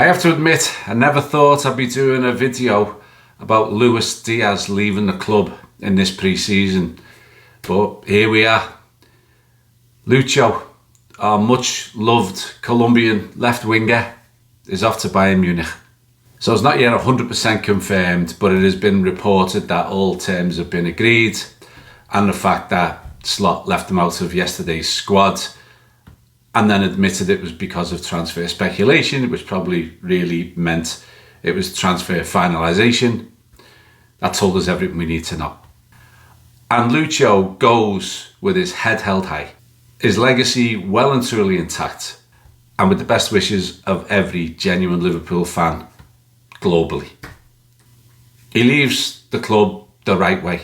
I have to admit, I never thought I'd be doing a video about Diaz leaving the club in this pre-season, but here we are. Lucho, our much loved Colombian left winger, is off to Bayern Munich. So it's not yet 100% confirmed, but it has been reported that all terms have been agreed, and the fact that Slot left him out of yesterday's squad and then admitted it was because of transfer speculation, which probably really meant it was transfer finalisation. That told us everything we need to know. And Lucho goes with his head held high, his legacy well and truly intact, and with the best wishes of every genuine Liverpool fan globally. He leaves the club the right way.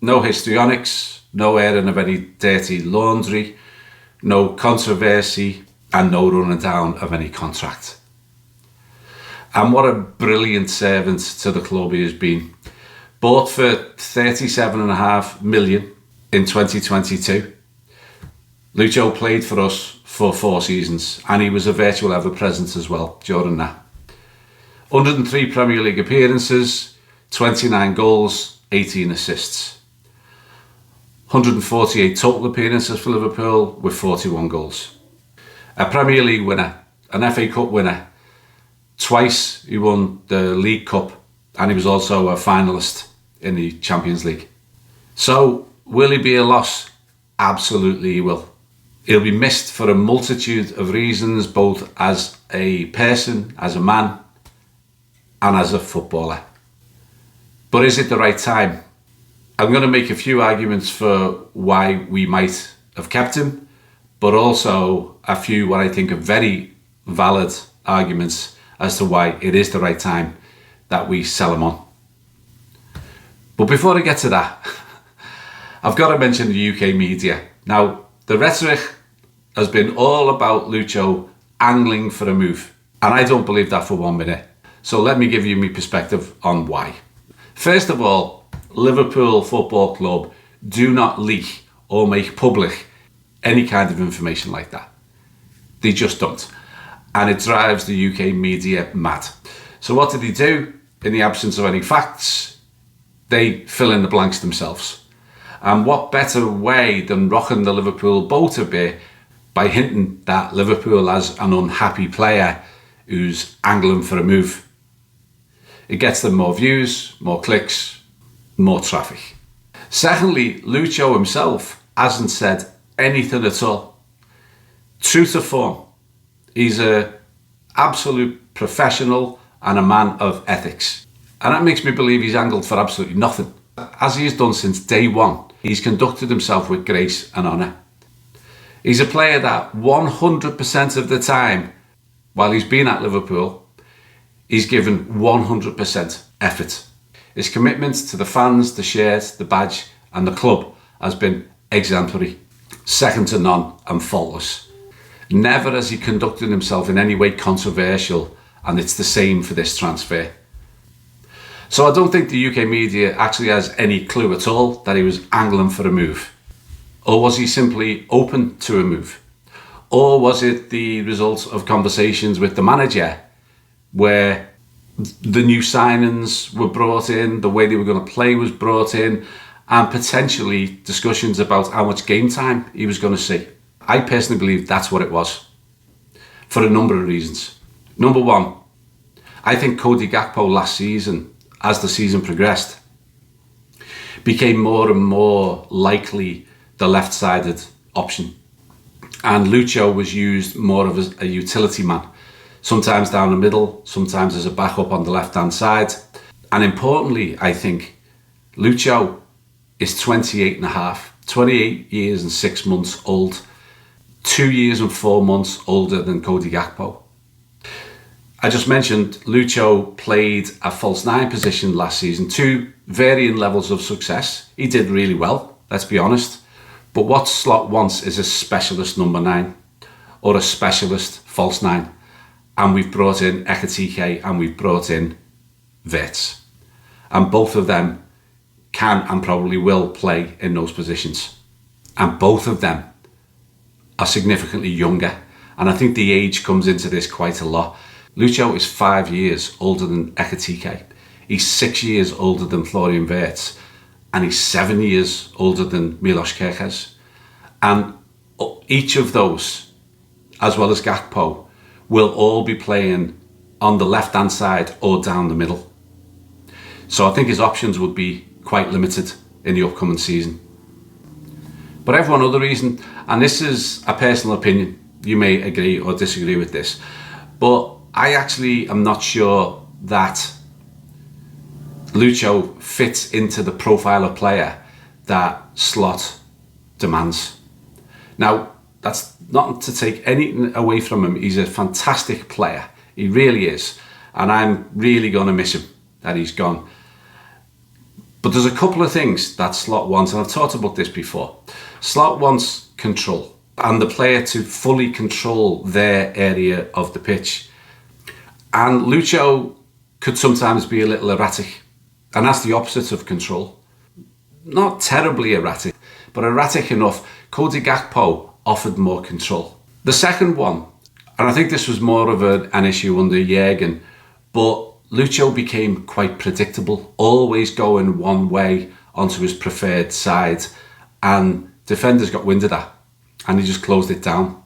No histrionics, no airing of any dirty laundry, no controversy, and no running down of any contract. And what a brilliant servant to the club he has been. Bought for $37.5 million in 2022. Lucho played for us for 4 seasons, and he was a virtual ever-present as well during that. 103 Premier League appearances, 29 goals, 18 assists. 148 total appearances for Liverpool with 41 goals. A Premier League winner, an FA Cup winner. Twice he won the League Cup, and he was also a finalist in the Champions League. So, will he be a loss? Absolutely he will. He'll be missed for a multitude of reasons, both as a person, as a man, and as a footballer. But is it the right time? I'm going to make a few arguments for why we might have kept him, but also a few what I think are very valid arguments as to why it is the right time that we sell him on. But before I get to that, I've got to mention the UK media. Now, the rhetoric has been all about Lucho angling for a move, and I don't believe that for 1 minute. So let me give you my perspective on why. First of all, Liverpool Football Club do not leak or make public any kind of information like that. They just don't. And it drives the UK media mad. So what do they do? In the absence of any facts, they fill in the blanks themselves. And what better way than rocking the Liverpool boat a bit by hinting that Liverpool has an unhappy player who's angling for a move. It gets them more views, more clicks, more traffic. Secondly, Lucho himself hasn't said anything at all. True to form, he's an absolute professional and a man of ethics. And that makes me believe he's angled for absolutely nothing. As he has done since day one, he's conducted himself with grace and honour. He's a player that 100% of the time, while he's been at Liverpool, he's given 100% effort. His commitment to the fans, the shirt, the badge and the club has been exemplary, second to none and faultless. Never has he conducted himself in any way controversial, and it's the same for this transfer. So I don't think the UK media actually has any clue at all that he was angling for a move. Or was he simply open to a move? Or was it the result of conversations with the manager where the new signings were brought in, the way they were going to play was brought in, and potentially discussions about how much game time he was going to see? I personally believe that's what it was, for a number of reasons. Number one, I think Cody Gakpo last season, as the season progressed, became more and more likely the left-sided option. And Lucho was used more of a utility man. Sometimes down the middle, sometimes as a backup on the left-hand side. And importantly, I think, Lucho is 28 and a half, 28 years and 6 months old, 2 years and 4 months older than Cody Gakpo. I just mentioned Lucho played a false nine position last season, 2 varying levels of success. He did really well, let's be honest. But what Slot wants is a specialist number 9 or a specialist false 9. And we've brought in Ekitike and we've brought in Wirtz. And both of them can and probably will play in those positions. And both of them are significantly younger. And I think the age comes into this quite a lot. Lucho is 5 years older than Ekitike. He's 6 years older than Florian Wirtz. And he's 7 years older than Milos Kerkez. And each of those, as well as Gakpo, will all be playing on the left-hand side or down the middle. So I think his options would be quite limited in the upcoming season. But I have one other reason, and this is a personal opinion. You may agree or disagree with this, but I actually am not sure that Lucho fits into the profile of player that Slot demands. Now, that's not to take anything away from him. He's a fantastic player. He really is. And I'm really going to miss him that he's gone. But there's a couple of things that Slot wants, and I've talked about this before. Slot wants control, and the player to fully control their area of the pitch. And Lucho could sometimes be a little erratic, and that's the opposite of control. Not terribly erratic, but erratic enough. Cody Gakpo offered more control. The second one, and I think this was more of an issue under Jürgen, but Lucho became quite predictable, always going one way onto his preferred side, and defenders got wind of that, and he just closed it down.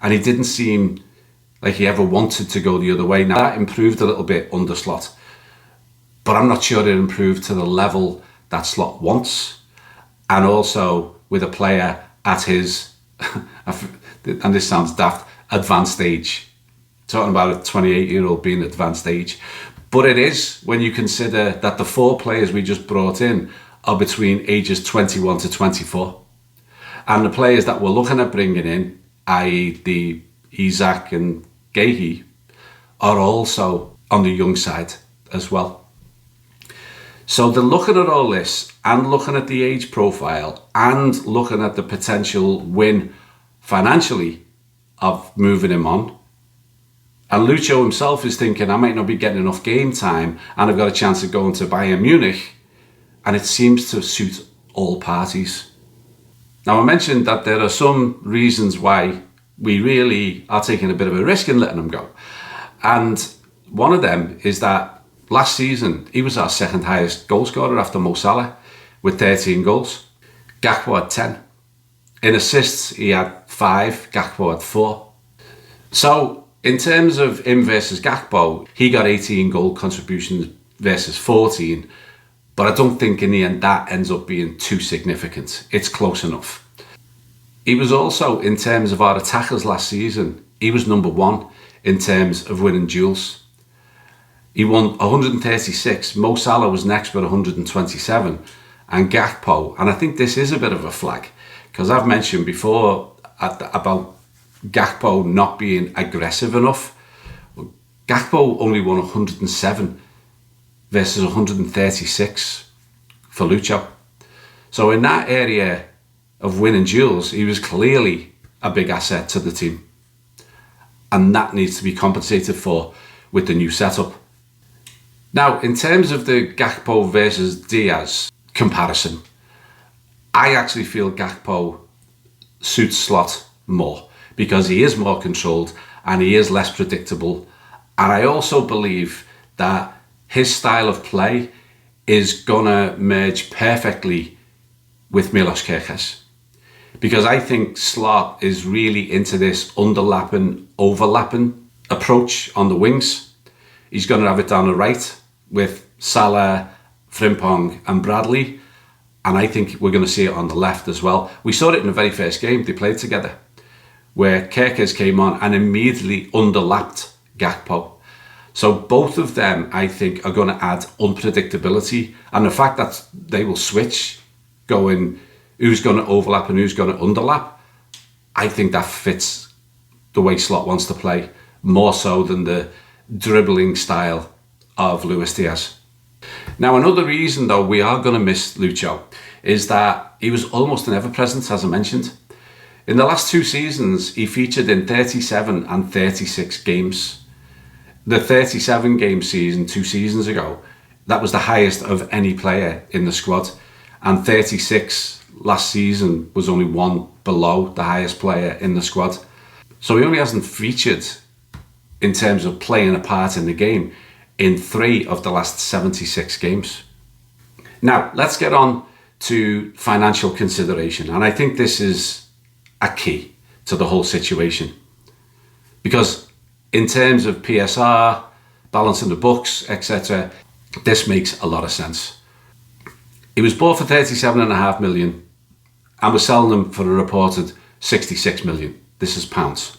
And he didn't seem like he ever wanted to go the other way. Now, that improved a little bit under Slot, but I'm not sure it improved to the level that Slot wants, and also with a player at his, and this sounds daft, advanced age. Talking about a 28-year-old being advanced age. But it is when you consider that the 4 players we just brought in are between ages 21 to 24. And the players that we're looking at bringing in, i.e. the Isaac and Gahey, are also on the young side as well. So they're looking at all this and looking at the age profile and looking at the potential win financially of moving him on. And Lucho himself is thinking, I might not be getting enough game time and I've got a chance of going to Bayern Munich. And it seems to suit all parties. Now, I mentioned that there are some reasons why we really are taking a bit of a risk in letting him go. And one of them is that last season, he was our second highest goal scorer after Mo Salah with 13 goals. Gakpo had 10. In assists, he had 5. Gakpo had 4. So, in terms of him versus Gakpo, he got 18 goal contributions versus 14, but I don't think in the end that ends up being too significant. It's close enough. He was also, in terms of our attackers last season, he was number 1 in terms of winning duels. He won 136, Mo Salah was next with 127, and Gakpo, and I think this is a bit of a flag, because I've mentioned before about Gakpo not being aggressive enough. Gakpo only won 107 versus 136 for Lucho. So in that area of winning duels, he was clearly a big asset to the team. And that needs to be compensated for with the new setup. Now, in terms of the Gakpo versus Diaz comparison, I actually feel Gakpo suits Slot more, because he is more controlled and he is less predictable. And I also believe that his style of play is gonna merge perfectly with Milos Kerkez. Because I think Slot is really into this overlapping approach on the wings. He's gonna have it down the right with Salah, Frimpong and Bradley. And I think we're gonna see it on the left as well. We saw it in the very first game they played together, where Kerkez came on and immediately underlapped Gakpo. So both of them, I think, are going to add unpredictability. And the fact that they will switch, going who's going to overlap and who's going to underlap, I think that fits the way Slot wants to play, more so than the dribbling style of Luis Diaz. Now, another reason, though, we are going to miss Lucho is that he was almost an ever-present, as I mentioned. In the last 2 seasons, he featured in 37 and 36 games. The 37 game season 2 seasons ago, that was the highest of any player in the squad. And 36 last season was only 1 below the highest player in the squad. So he only hasn't featured in terms of playing a part in the game in 3 of the last 76 games. Now, let's get on to financial consideration. And I think this is a key to the whole situation. Because in terms of PSR, balancing the books, etc., this makes a lot of sense. He was bought for 37.5 million and we're selling him for a reported 66 million. This is pounds.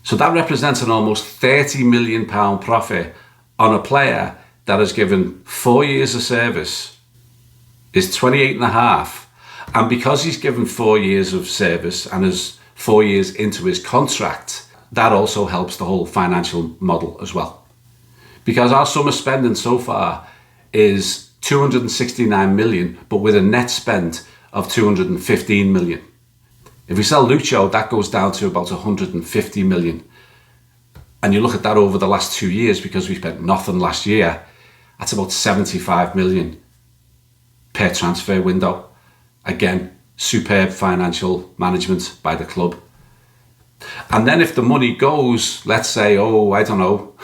So that represents an almost £30 million profit on a player that has given 4 years of service, is 28 and a half, and because he's given 4 years of service and is 4 years into his contract, that also helps the whole financial model as well. Because our summer spending so far is 269 million, but with a net spend of 215 million. If we sell Lucho, that goes down to about 150 million. And you look at that over the last 2 years, because we spent nothing last year, that's about 75 million per transfer window. Again, superb financial management by the club. And then if the money goes, let's say, I don't know,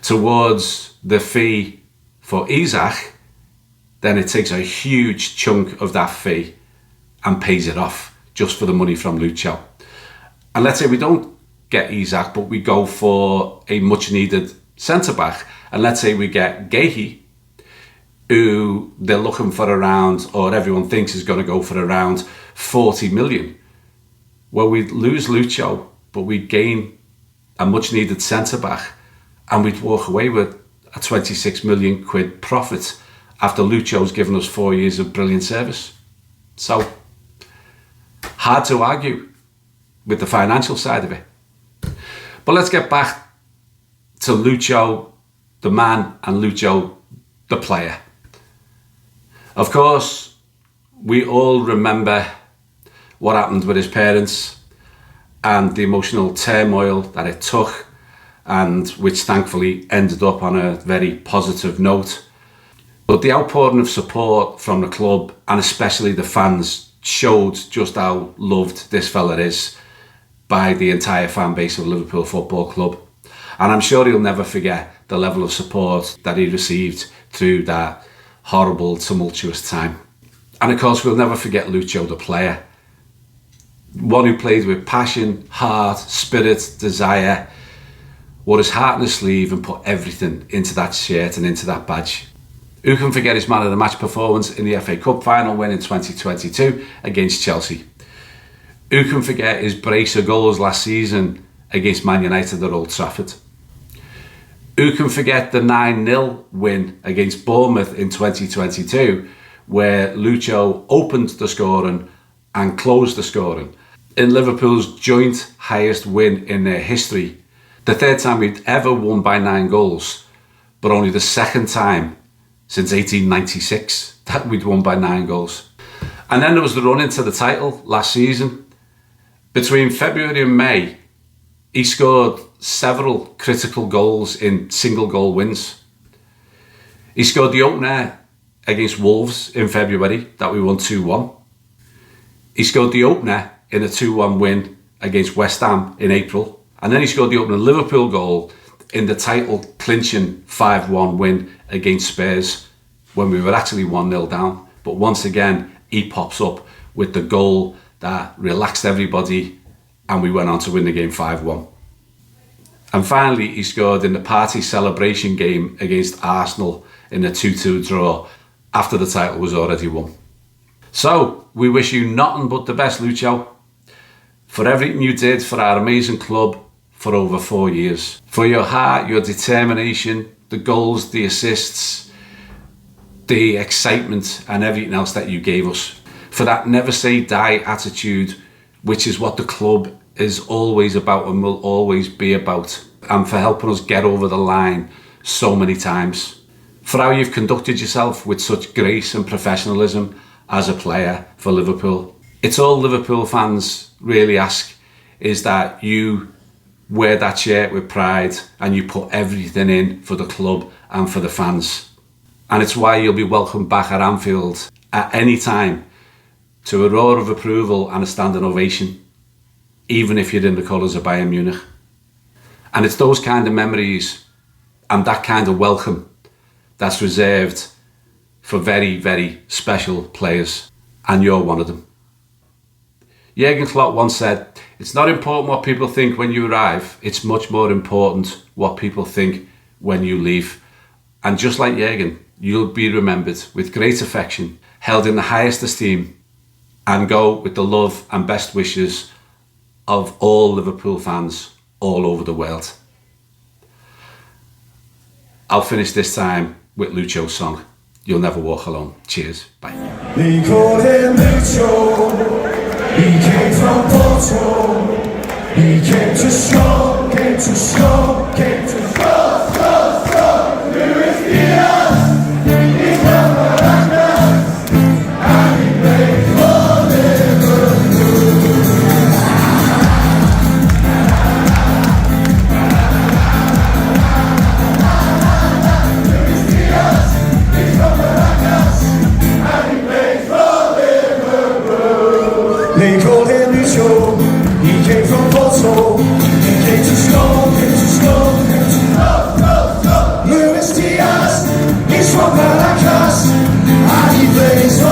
towards the fee for Isaac, then it takes a huge chunk of that fee and pays it off just for the money from Lucho. And let's say we don't get Isaac, but we go for a much needed centre-back. And let's say we get Gehi, who they're looking for around, or everyone thinks is going to go for around 40 million. Well, we'd lose Lucho, but we'd gain a much needed centre-back, and we'd walk away with a 26 million quid profit after Lucho's given us 4 years of brilliant service. So, hard to argue with the financial side of it. But let's get back to Lucho, the man, and Lucho, the player. Of course, we all remember what happened with his parents and the emotional turmoil that it took, and which thankfully ended up on a very positive note. But the outpouring of support from the club, and especially the fans, showed just how loved this fella is by the entire fan base of Liverpool Football Club. And I'm sure he'll never forget the level of support that he received through that horrible, tumultuous time. And of course, we'll never forget Lucho, the player. One who played with passion, heart, spirit, desire, wore his heart on his sleeve and put everything into that shirt and into that badge. Who can forget his man of the match performance in the FA Cup final win in 2022 against Chelsea? Who can forget his brace of goals last season against Man United at Old Trafford? Who can forget the 9-0 win against Bournemouth in 2022, where Lucho opened the scoring and closed the scoring in Liverpool's joint highest win in their history. The third time we'd ever won by 9 goals, but only the second time since 1896 that we'd won by 9 goals. And then there was the run into the title last season. Between February and May, he scored several critical goals in single goal wins. He scored the opener against Wolves in February that we won 2-1. He scored the opener in a 2-1 win against West Ham in April. And then he scored the opening Liverpool goal in the title clinching 5-1 win against Spurs when we were actually 1-0 down. But once again, he pops up with the goal that relaxed everybody, and we went on to win the game 5-1. And finally, he scored in the party celebration game against Arsenal in a 2-2 draw after the title was already won. So, we wish you nothing but the best, Lucho, for everything you did for our amazing club for over 4 years. For your heart, your determination, the goals, the assists, the excitement and everything else that you gave us. For that never say die attitude, which is what the club is always about and will always be about. And for helping us get over the line so many times. For how you've conducted yourself with such grace and professionalism as a player for Liverpool. It's all Liverpool fans really ask, is that you wear that shirt with pride and you put everything in for the club and for the fans. And it's why you'll be welcomed back at Anfield at any time to a roar of approval and a standing ovation, even if you're in the colours of Bayern Munich. And it's those kind of memories and that kind of welcome that's reserved for very, very special players. And you're one of them. Jurgen Klopp once said, "It's not important what people think when you arrive, it's much more important what people think when you leave." And just like Jurgen, you'll be remembered with great affection, held in the highest esteem, and go with the love and best wishes of all Liverpool fans all over the world. I'll finish this time with Lucho's song, "You'll Never Walk Alone." Cheers, bye. They called him Lucho. He came from Porto. He came to score, came to score, came to score, score, score. Luis Diaz, he's from Caracas, and he plays for Liverpool. Luis Diaz, he's from Caracas, and he plays for Liverpool. They called him Lucho. He came from Porto. He came to score, came to score, came to score, score, score. Luis Diaz, he's from Caracas, and he plays for